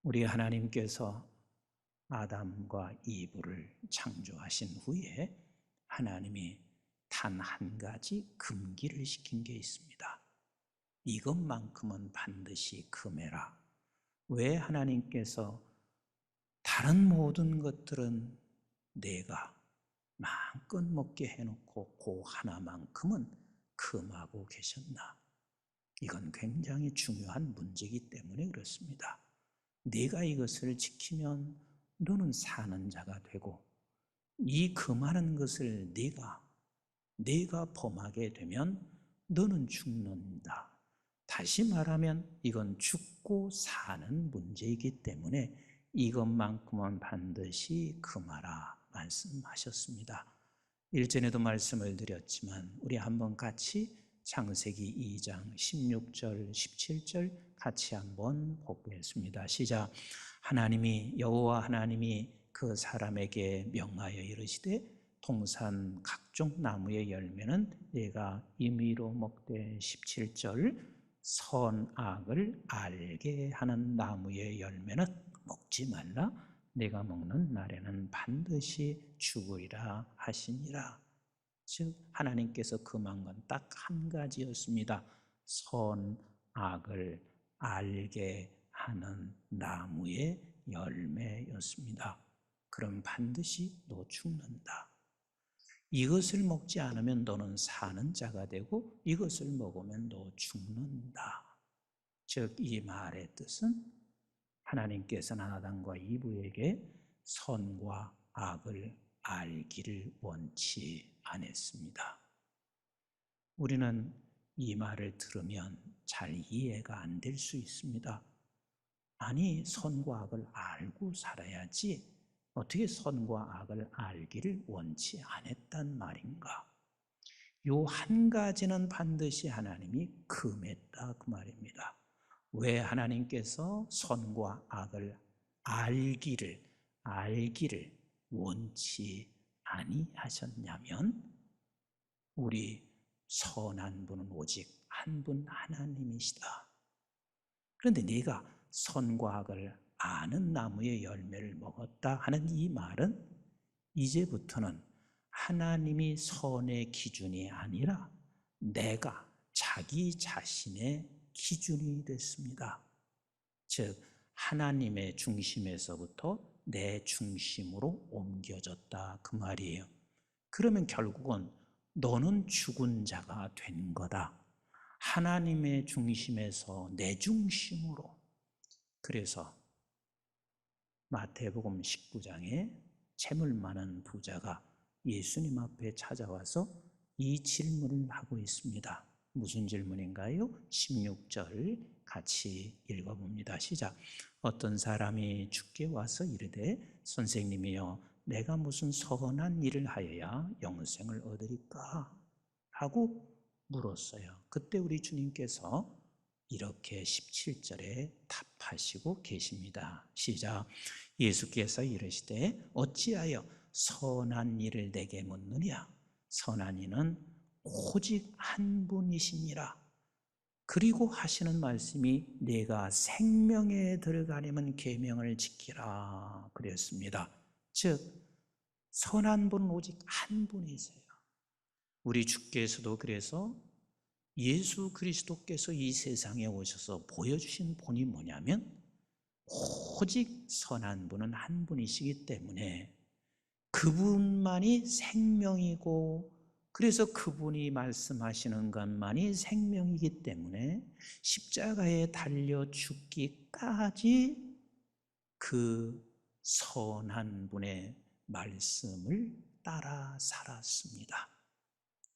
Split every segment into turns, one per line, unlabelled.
우리 하나님께서 아담과 이브를 창조하신 후에 하나님이 단 한 가지 금기를 시킨 게 있습니다. 이것만큼은 반드시 금해라. 왜 하나님께서 다른 모든 것들은 내가 마음껏 먹게 해놓고 그 하나만큼은 금하고 계셨나? 이건 굉장히 중요한 문제이기 때문에 그렇습니다. 네가 이것을 지키면 너는 사는 자가 되고, 이 금하는 것을 네가 범하게 되면 너는 죽는다. 다시 말하면 이건 죽고 사는 문제이기 때문에 이것만큼은 반드시 금하라 말씀하셨습니다. 일전에도 말씀을 드렸지만 우리 한번 같이 창세기 2장 16절 17절 같이 한번 보겠습니다. 시작. 하나님이 여호와 하나님이 그 사람에게 명하여 이르시되 동산 각종 나무의 열매는 네가 임의로 먹되 17절 선악을 알게 하는 나무의 열매는 먹지 말라. 내가 먹는 날에는 반드시 죽으리라 하시니라. 즉 하나님께서 금한 건 딱 한 가지였습니다. 선악을 알게 하는 나무의 열매였습니다. 그럼 반드시 너 죽는다. 이것을 먹지 않으면 너는 사는 자가 되고 이것을 먹으면 너 죽는다. 즉 이 말의 뜻은 하나님께서는 아담과 이브에게 선과 악을 알기를 원치 않았습니다. 우리는 이 말을 들으면 잘 이해가 안 될 수 있습니다. 아니, 선과 악을 알고 살아야지 어떻게 선과 악을 알기를 원치 않았단 말인가? 요 한 가지는 반드시 하나님이 금했다 그 말입니다. 왜 하나님께서 선과 악을 알기를 원치 아니하셨냐면 우리 선한 분은 오직 한 분 하나님이시다. 그런데 네가 선과 악을 아는 나무의 열매를 먹었다 하는 이 말은 이제부터는 하나님이 선의 기준이 아니라 내가 자기 자신의 기준이 됐습니다. 즉 하나님의 중심에서부터 내 중심으로 옮겨졌다 그 말이에요. 그러면 결국은 너는 죽은 자가 된 거다. 하나님의 중심에서 내 중심으로. 그래서 마태복음 19장에 재물 많은 부자가 예수님 앞에 찾아와서 이 질문을 하고 있습니다. 무슨 질문인가요? 16절 같이 읽어봅니다. 시작. 어떤 사람이 주께 와서 이르되 선생님이여 내가 무슨 선한 일을 하여야 영생을 얻으리까? 하고 물었어요. 그때 우리 주님께서 이렇게 17절에 답하시고 계십니다. 시작. 예수께서 이르시되 어찌하여 선한 일을 내게 묻느냐? 선한 이는 오직 한 분이시니라. 그리고 하시는 말씀이 내가 생명에 들어가려면 계명을 지키라 그랬습니다. 즉 선한 분은 오직 한 분이세요. 우리 주께서도 그래서 예수 그리스도께서 이 세상에 오셔서 보여주신 본이 뭐냐면 오직 선한 분은 한 분이시기 때문에 그분만이 생명이고 그래서 그분이 말씀하시는 것만이 생명이기 때문에 십자가에 달려 죽기까지 그 선한 분의 말씀을 따라 살았습니다.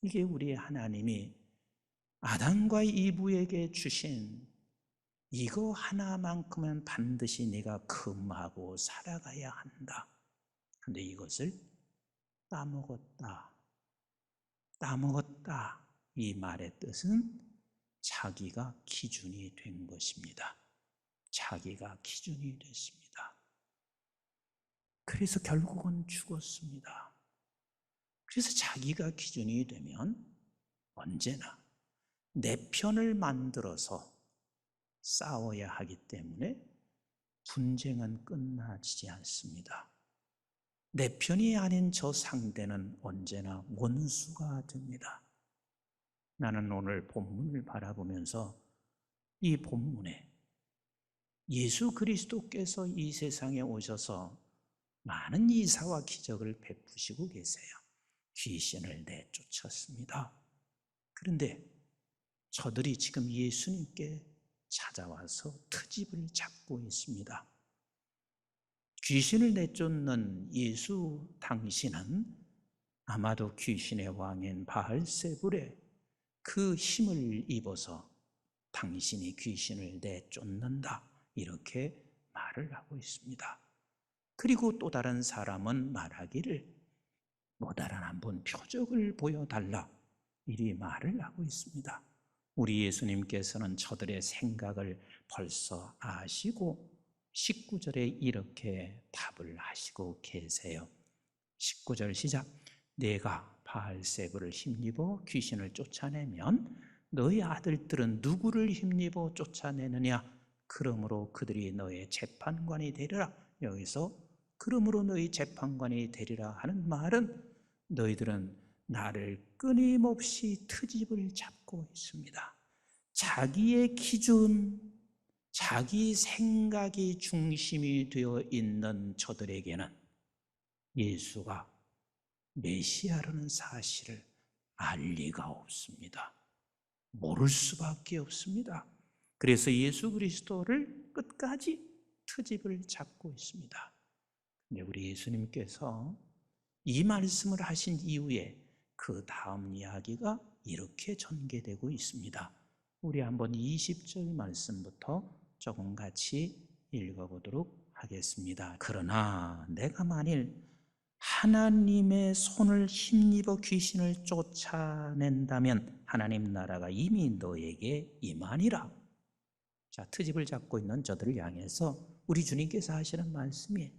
이게 우리 하나님이 아담과 이브에게 주신 이거 하나만큼은 반드시 내가 금하고 살아가야 한다. 그런데 이것을 따먹었다. 이 말의 뜻은 자기가 기준이 된 것입니다. 자기가 기준이 됐습니다. 그래서 결국은 죽었습니다. 그래서 자기가 기준이 되면 언제나 내 편을 만들어서 싸워야 하기 때문에 분쟁은 끝나지 않습니다. 내 편이 아닌 저 상대는 언제나 원수가 됩니다. 나는 오늘 본문을 바라보면서 이 본문에 예수 그리스도께서 이 세상에 오셔서 많은 이사와 기적을 베푸시고 계세요. 귀신을 내쫓았습니다. 그런데 저들이 지금 예수님께 찾아와서 트집을 잡고 있습니다. 귀신을 내쫓는 예수 당신은 아마도 귀신의 왕인 바알세불의 그 힘을 입어서 당신이 귀신을 내쫓는다, 이렇게 말을 하고 있습니다. 그리고 또 다른 사람은 말하기를 뭐 다른 한번 표적을 보여달라, 이리 말을 하고 있습니다. 우리 예수님께서는 저들의 생각을 벌써 아시고 19절에 이렇게 답을 하시고 계세요. 19절 시작. 내가 바알세불을 힘입어 귀신을 쫓아내면 너희 아들들은 누구를 힘입어 쫓아내느냐? 그러므로 그들이 너의 재판관이 되리라. 여기서 그러므로 너희 재판관이 되리라 하는 말은 너희들은 나를 끊임없이 트집을 잡고 있습니다. 자기의 기준, 자기 생각이 중심이 되어 있는 저들에게는 예수가 메시아라는 사실을 알 리가 없습니다. 모를 수밖에 없습니다. 그래서 예수 그리스도를 끝까지 트집을 잡고 있습니다. 근데 우리 예수님께서 이 말씀을 하신 이후에 그 다음 이야기가 이렇게 전개되고 있습니다. 우리 한번 20절 말씀부터 조금 같이 읽어보도록 하겠습니다. 그러나 내가 만일 하나님의 손을 힘입어 귀신을 쫓아낸다면 하나님 나라가 이미 너에게 임하니라. 자, 트집을 잡고 있는 저들을 향해서 우리 주님께서 하시는 말씀이,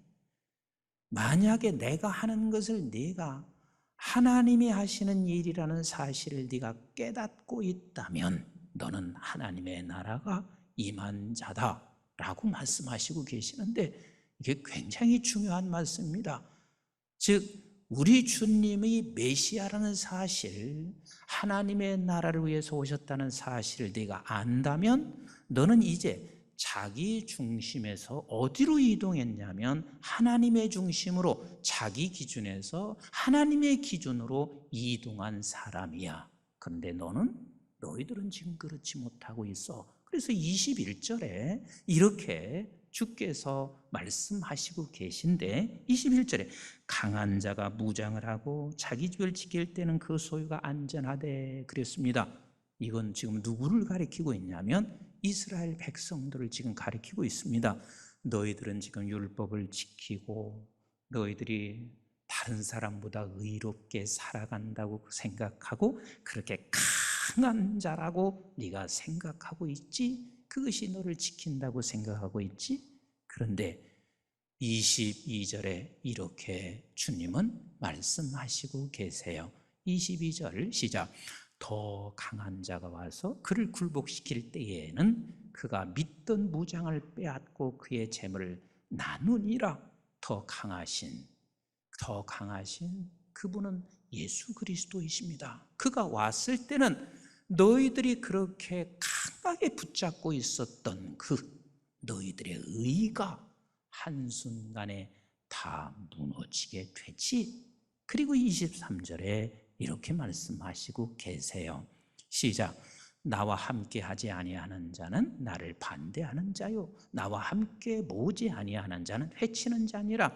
만약에 내가 하는 것을 네가 하나님이 하시는 일이라는 사실을 네가 깨닫고 있다면 너는 하나님의 나라가 임한 자다라고 말씀하시고 계시는데, 이게 굉장히 중요한 말씀입니다. 즉 우리 주님이 메시아라는 사실, 하나님의 나라를 위해서 오셨다는 사실을 네가 안다면 너는 이제 자기 중심에서 어디로 이동했냐면 하나님의 중심으로, 자기 기준에서 하나님의 기준으로 이동한 사람이야. 그런데 너희들은 지금 그렇지 못하고 있어. 그래서 21절에 이렇게 주께서 말씀하시고 계신데, 21절에 강한 자가 무장을 하고 자기 집을 지킬 때는 그 소유가 안전하되 그랬습니다. 이건 지금 누구를 가리키고 있냐면 이스라엘 백성들을 지금 가리키고 있습니다. 너희들은 지금 율법을 지키고 너희들이 다른 사람보다 의롭게 살아간다고 생각하고 그렇게 강한 자라고 네가 생각하고 있지? 그것이 너를 지킨다고 생각하고 있지? 그런데 22절에 이렇게 주님은 말씀하시고 계세요. 22절 시작. 더 강한 자가 와서 그를 굴복시킬 때에는 그가 믿던 무장을 빼앗고 그의 재물을 나누니라. 더 강하신 그분은 예수 그리스도이십니다. 그가 왔을 때는 너희들이 그렇게 강하게 붙잡고 있었던 그 너희들의 의가 한순간에 다 무너지게 되지. 그리고 23절에 이렇게 말씀하시고 계세요. 시작. 나와 함께 하지 아니하는 자는 나를 반대하는 자요, 나와 함께 모지 아니하는 자는 회치는 자니라.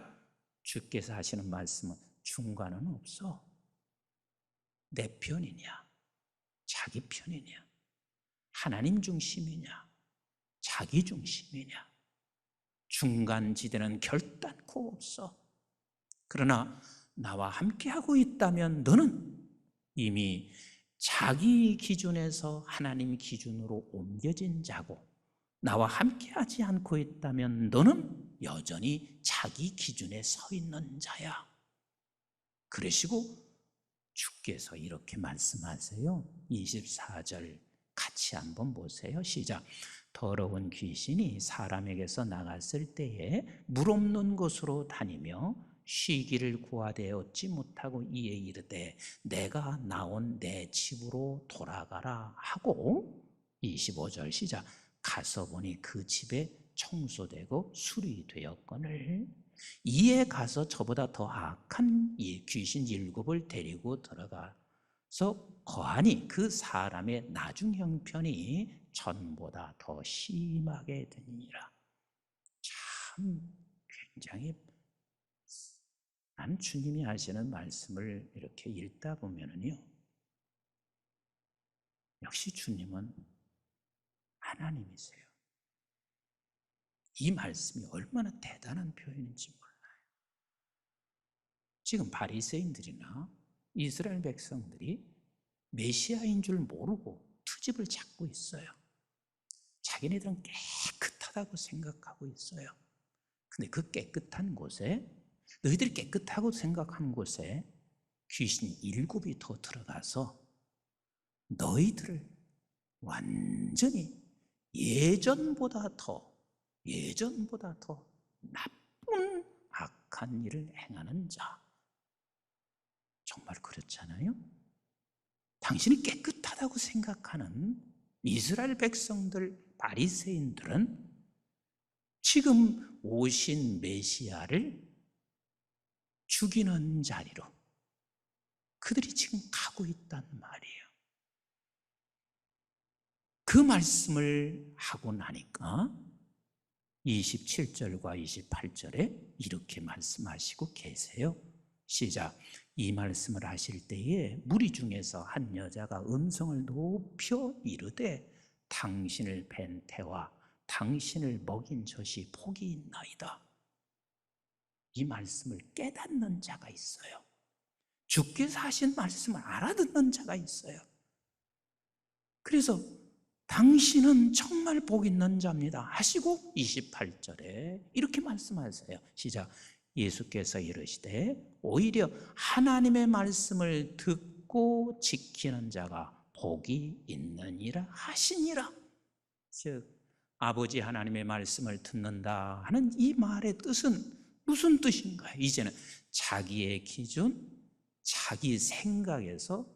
주께서 하시는 말씀은 중간은 없어. 내 편이냐, 자기 편이냐, 하나님 중심이냐, 자기 중심이냐, 중간지대는 결단코 없어. 그러나 나와 함께하고 있다면 너는 이미 자기 기준에서 하나님 기준으로 옮겨진 자고, 나와 함께하지 않고 있다면 너는 여전히 자기 기준에 서 있는 자야. 그러시고 주께서 이렇게 말씀하세요. 24절 같이 한번 보세요. 시작. 더러운 귀신이 사람에게서 나갔을 때에 물 없는 곳으로 다니며 쉬기를 구하되 얻지 못하고 이에 이르되 내가 나온 내 집으로 돌아가라 하고 25절 시작. 가서 보니 그 집에 청소되고 수리되었거늘 이에 가서 저보다 더 악한 이 귀신 7을 데리고 들어가서 거하니 그 사람의 나중 형편이 전보다 더 심하게 되니라. 참 굉장히, 난 주님이 하시는 말씀을 이렇게 읽다 보면은요, 역시 주님은 하나님이세요. 이 말씀이 얼마나 대단한 표현인지 몰라요. 지금 바리새인들이나 이스라엘 백성들이 메시아인 줄 모르고 트집을 잡고 있어요. 자기네들은 깨끗하다고 생각하고 있어요. 근데 그 깨끗한 곳에, 너희들이 깨끗하고 생각한 곳에 귀신 7이 더 들어가서 너희들을 완전히 예전보다 더 나쁜 악한 일을 행하는 자. 정말 그렇잖아요? 당신이 깨끗하다고 생각하는 이스라엘 백성들, 바리새인들은 지금 오신 메시아를 죽이는 자리로 그들이 지금 가고 있단 말이에요. 그 말씀을 하고 나니까 27절과 28절에 이렇게 말씀하시고 계세요. 시작. 이 말씀을 하실 때에 무리 중에서 한 여자가 음성을 높여 이르되 당신을 뵌 태와 당신을 먹인 젖이 복이 있나이다. 이 말씀을 깨닫는 자가 있어요. 주께서 하신 말씀을 알아듣는 자가 있어요. 그래서 당신은 정말 복 있는 자입니다 하시고 28절에 이렇게 말씀하세요. 시작. 예수께서 이르시되 오히려 하나님의 말씀을 듣고 지키는 자가 복이 있느니라 하시니라. 즉 아버지 하나님의 말씀을 듣는다 하는 이 말의 뜻은 무슨 뜻인가요? 이제는 자기의 기준, 자기 생각에서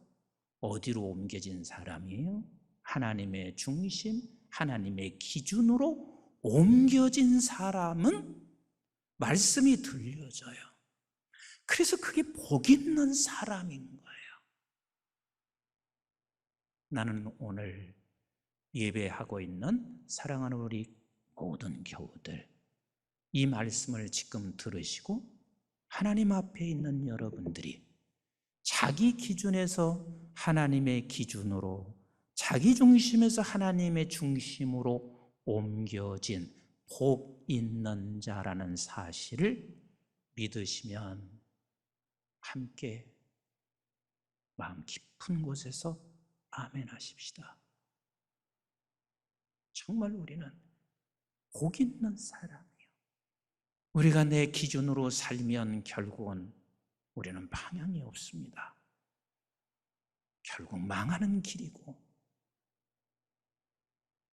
어디로 옮겨진 사람이에요? 하나님의 중심, 하나님의 기준으로 옮겨진 사람은 말씀이 들려져요. 그래서 그게 복 있는 사람인 거예요. 나는 오늘 예배하고 있는 사랑하는 우리 모든 교우들, 이 말씀을 지금 들으시고 하나님 앞에 있는 여러분들이 자기 기준에서 하나님의 기준으로, 자기 중심에서 하나님의 중심으로 옮겨진 복 있는 자라는 사실을 믿으시면 함께 마음 깊은 곳에서 아멘 하십시다. 정말 우리는 복 있는 사람이에요. 우리가 내 기준으로 살면 결국은 우리는 방향이 없습니다. 결국 망하는 길이고,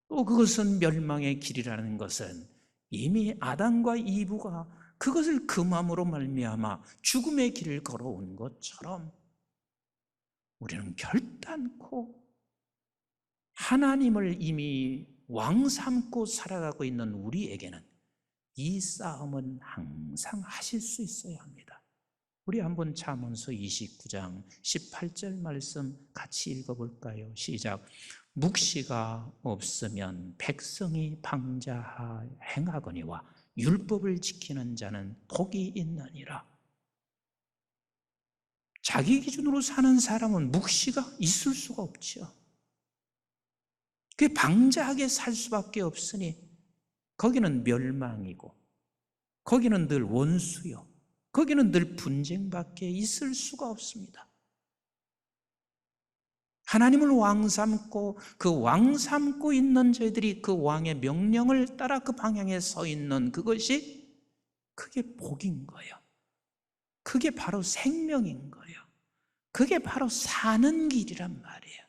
또 그것은 멸망의 길이라는 것은 이미 아담과 이브가 그것을 금함으로 말미암아 죽음의 길을 걸어온 것처럼 우리는 결단코 하나님을 이미 왕 삼고 살아가고 있는 우리에게는 이 싸움은 항상 하실 수 있어야 합니다. 우리 한번 잠언서 29장 18절 말씀 같이 읽어볼까요? 시작. 묵시가 없으면 백성이 방자하 행하거니와 율법을 지키는 자는 복이 있느니라. 자기 기준으로 사는 사람은 묵시가 있을 수가 없죠. 그게 방자하게 살 수밖에 없으니 거기는 멸망이고, 거기는 늘 원수요, 거기는 늘 분쟁밖에 있을 수가 없습니다. 하나님을 왕 삼고 그 왕 삼고 있는 저희들이 그 왕의 명령을 따라 그 방향에 서 있는 그것이, 그게 복인 거예요. 그게 바로 생명인 거예요. 그게 바로 사는 길이란 말이에요.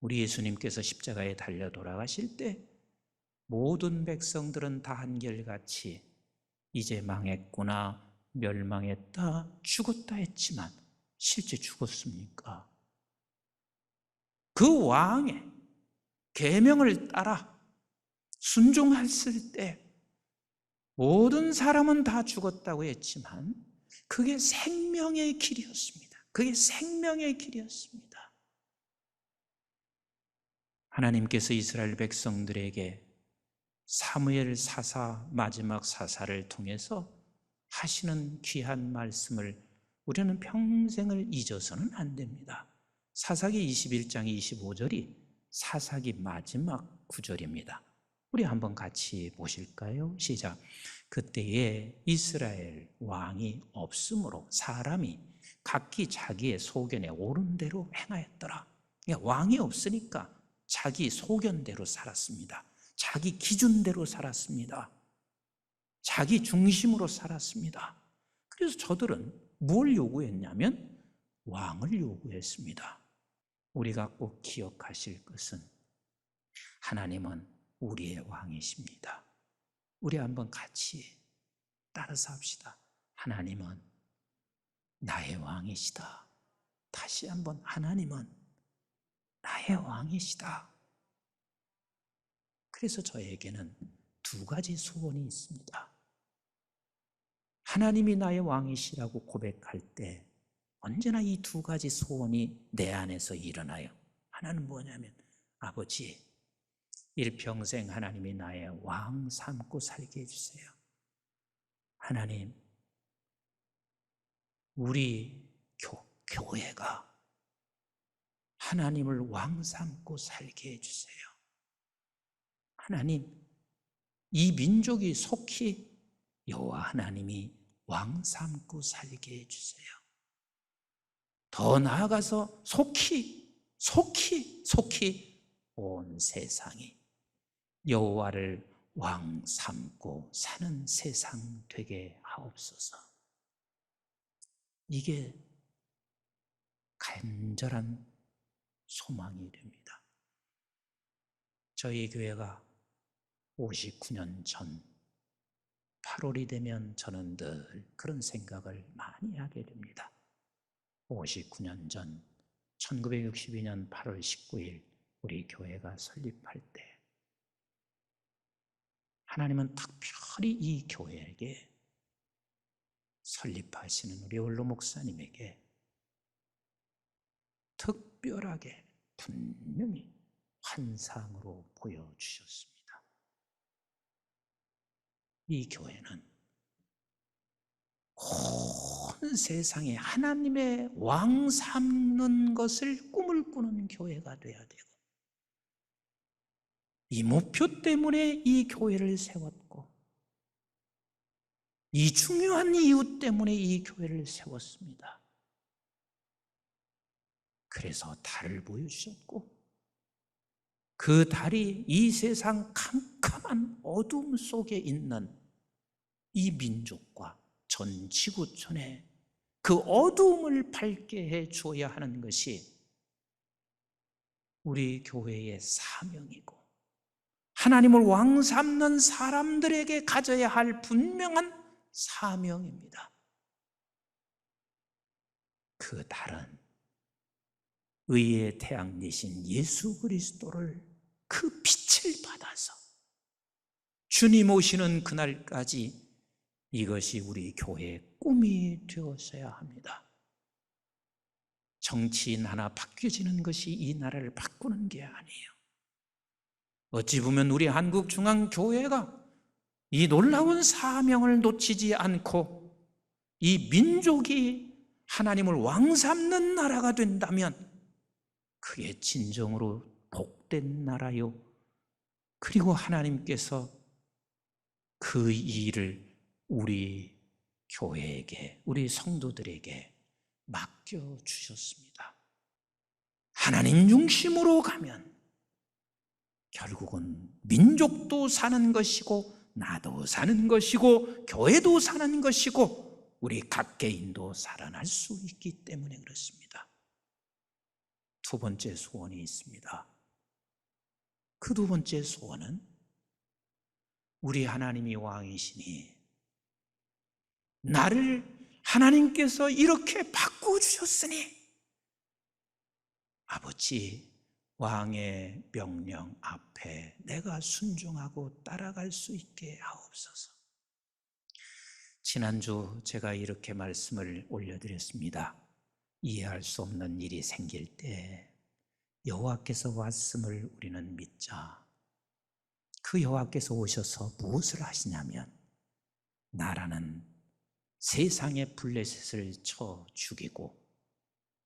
우리 예수님께서 십자가에 달려 돌아가실 때 모든 백성들은 다 한결같이 이제 망했구나, 멸망했다, 죽었다 했지만 실제 죽었습니까? 그 왕의 계명을 따라 순종했을 때 모든 사람은 다 죽었다고 했지만 그게 생명의 길이었습니다. 그게 생명의 길이었습니다. 하나님께서 이스라엘 백성들에게 사무엘 사사 마지막 사사를 통해서 하시는 귀한 말씀을 우리는 평생을 잊어서는 안 됩니다. 사사기 21장 25절이 사사기 마지막 구절입니다. 우리 한번 같이 보실까요? 시작. 그때에 이스라엘 왕이 없으므로 사람이 각기 자기의 소견에 옳은 대로 행하였더라. 그러니까 왕이 없으니까 자기 소견대로 살았습니다. 자기 기준대로 살았습니다. 자기 중심으로 살았습니다. 그래서 저들은 뭘 요구했냐면 왕을 요구했습니다. 우리가 꼭 기억하실 것은 하나님은 우리의 왕이십니다. 우리 한번 같이 따라서 합시다. 하나님은 나의 왕이시다. 다시 한번 하나님은 나의 왕이시다. 그래서 저에게는 두 가지 소원이 있습니다. 하나님이 나의 왕이시라고 고백할 때 언제나 이 두 가지 소원이 내 안에서 일어나요. 하나는 뭐냐면 아버지, 일평생 하나님이 나의 왕 삼고 살게 해주세요. 하나님, 우리 교회가 하나님을 왕 삼고 살게 해주세요. 하나님, 이 민족이 속히 여호와 하나님이 왕 삼고 살게 해주세요. 더 나아가서 속히 온 세상이 여호와를 왕 삼고 사는 세상 되게 하옵소서. 이게 간절한 소망이 됩니다. 저희 교회가 59년 전 8월이 되면 저는 늘 그런 생각을 많이 하게 됩니다. 59년 전 1962년 8월 19일 우리 교회가 설립할 때 하나님은 특별히 이 교회에게 설립하시는 우리 원로 목사님에게 특별하게 분명히 환상으로 보여주셨습니다. 이 교회는 온 세상에 하나님의 왕 삼는 것을 꿈을 꾸는 교회가 되어야 되고, 이 목표 때문에 이 교회를 세웠고, 이 중요한 이유 때문에 이 교회를 세웠습니다. 그래서 달을 보여주셨고, 그 달이 이 세상 캄캄한 어둠 속에 있는 이 민족과 전 지구촌에 그 어두움을 밝게 해 주어야 하는 것이 우리 교회의 사명이고, 하나님을 왕 삼는 사람들에게 가져야 할 분명한 사명입니다. 그 달은 의의 태양이신 예수 그리스도를 그 빛을 받아서 주님 오시는 그날까지 이것이 우리 교회의 꿈이 되었어야 합니다. 정치인 하나 바뀌어지는 것이 이 나라를 바꾸는 게 아니에요. 어찌 보면 우리 한국중앙교회가 이 놀라운 사명을 놓치지 않고 이 민족이 하나님을 왕 삼는 나라가 된다면 그게 진정으로 복된 나라요, 그리고 하나님께서 그 일을 우리 교회에게, 우리 성도들에게 맡겨주셨습니다. 하나님 중심으로 가면 결국은 민족도 사는 것이고, 나도 사는 것이고, 교회도 사는 것이고, 우리 각 개인도 살아날 수 있기 때문에 그렇습니다. 두 번째 소원이 있습니다. 그 두 번째 소원은 우리 하나님이 왕이시니 나를 하나님께서 이렇게 바꾸주셨으니 아버지 왕의 명령 앞에 내가 순종하고 따라갈 수 있게 하옵소서. 지난주 제가 이렇게 말씀을 올려드렸습니다. 이해할 수 없는 일이 생길 때 여호와께서 왔음을 우리는 믿자. 그 여호와께서 오셔서 무엇을 하시냐면 나라는 세상의 블레셋을 쳐 죽이고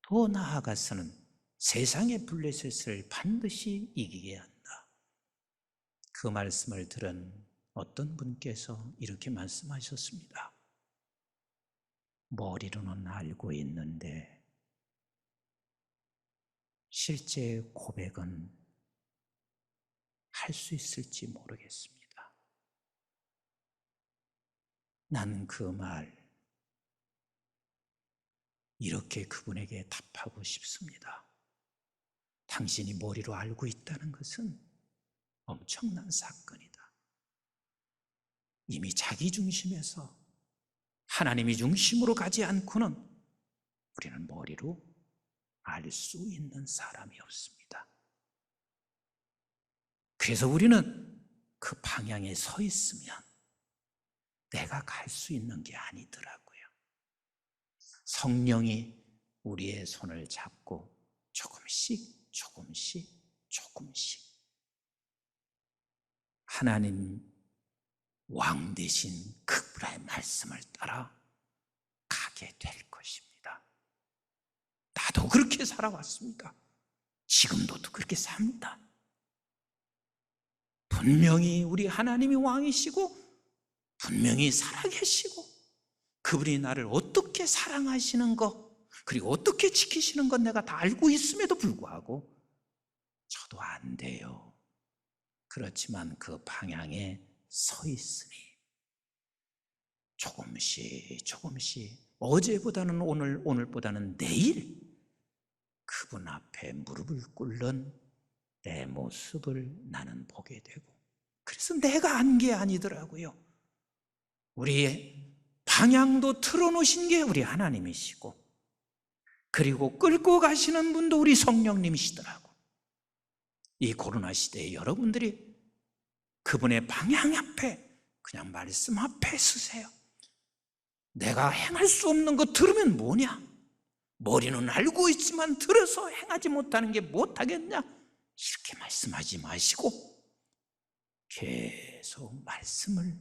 더 나아가서는 세상의 블레셋을 반드시 이기게 한다. 그 말씀을 들은 어떤 분께서 이렇게 말씀하셨습니다. 머리로는 알고 있는데 실제 고백은 할 수 있을지 모르겠습니다. 나는 그 말 이렇게 그분에게 답하고 싶습니다. 당신이 머리로 알고 있다는 것은 엄청난 사건이다. 이미 자기 중심에서 하나님이 중심으로 가지 않고는 우리는 머리로 알 수 있는 사람이 없습니다. 그래서 우리는 그 방향에 서 있으면 내가 갈 수 있는 게 아니더라고요. 성령이 우리의 손을 잡고 조금씩 하나님 왕 되신 그분의 말씀을 따라 가게 될 것입니다. 나도 그렇게 살아왔습니다. 지금도 그렇게 삽니다. 분명히 우리 하나님이 왕이시고 분명히 살아계시고 그분이 나를 어떻게 사랑하시는 것 그리고 어떻게 지키시는 것 내가 다 알고 있음에도 불구하고 저도 안 돼요. 그렇지만 그 방향에 서 있으니 조금씩 어제보다는 오늘보다는 내일 그분 앞에 무릎을 꿇는 내 모습을 나는 보게 되고 그래서 내가 안 게 아니더라고요. 우리의 방향도 틀어놓으신 게 우리 하나님이시고 그리고 끌고 가시는 분도 우리 성령님이시더라고. 이 코로나 시대에 여러분들이 그분의 방향 앞에 그냥 말씀 앞에 서세요. 내가 행할 수 없는 거 들으면 뭐냐? 머리는 알고 있지만 들어서 행하지 못하는 게 못하겠냐? 이렇게 말씀하지 마시고 계속 말씀을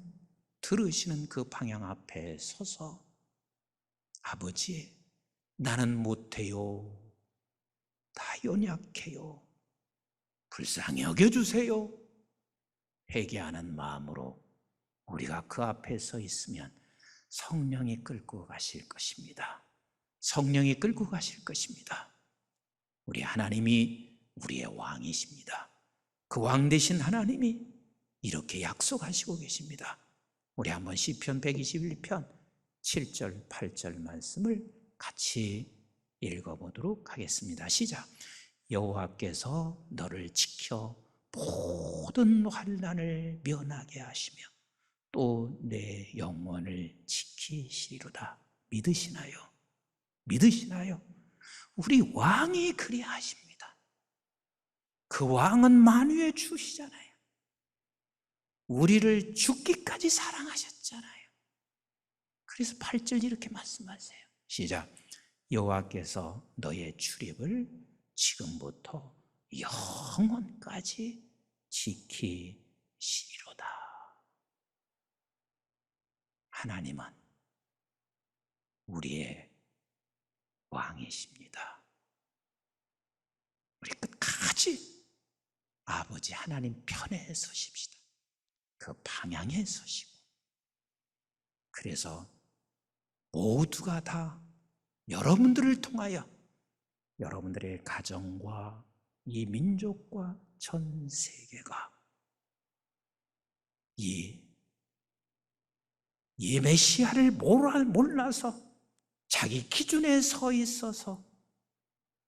들으시는 그 방향 앞에 서서 아버지 나는 못해요. 다 연약해요. 불쌍히 여겨주세요. 회개하는 마음으로 우리가 그 앞에 서 있으면 성령이 끌고 가실 것입니다. 성령이 끌고 가실 것입니다. 우리 하나님이 우리의 왕이십니다. 그 왕 되신 하나님이 이렇게 약속하시고 계십니다. 우리 한번 시편 121편 7절 8절 말씀을 같이 읽어보도록 하겠습니다. 시작. 여호와께서 너를 지켜 모든 환난을 면하게 하시며 또 내 영혼을 지키시리로다. 믿으시나요? 믿으시나요? 우리 왕이 그리하십니다. 그 왕은 만유의 주시잖아요. 우리를 죽기까지 사랑하셨잖아요. 그래서 8절 이렇게 말씀하세요. 시작. 여호와께서 너의 출입을 지금부터 영원까지 지키시리로다. 하나님은 우리의 왕이십니다. 우리 끝까지 아버지 하나님 편에 서십시다. 그 방향에 서시고 그래서 모두가 다 여러분들을 통하여 여러분들의 가정과 이 민족과 전 세계가 이 메시아를 몰라서 자기 기준에 서 있어서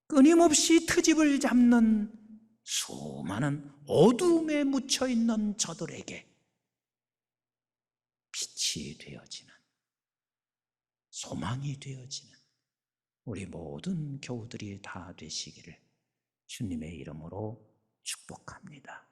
끊임없이 트집을 잡는 수많은 어둠에 묻혀 있는 저들에게 빛이 되어지는, 소망이 되어지는 우리 모든 교우들이 다 되시기를 주님의 이름으로 축복합니다.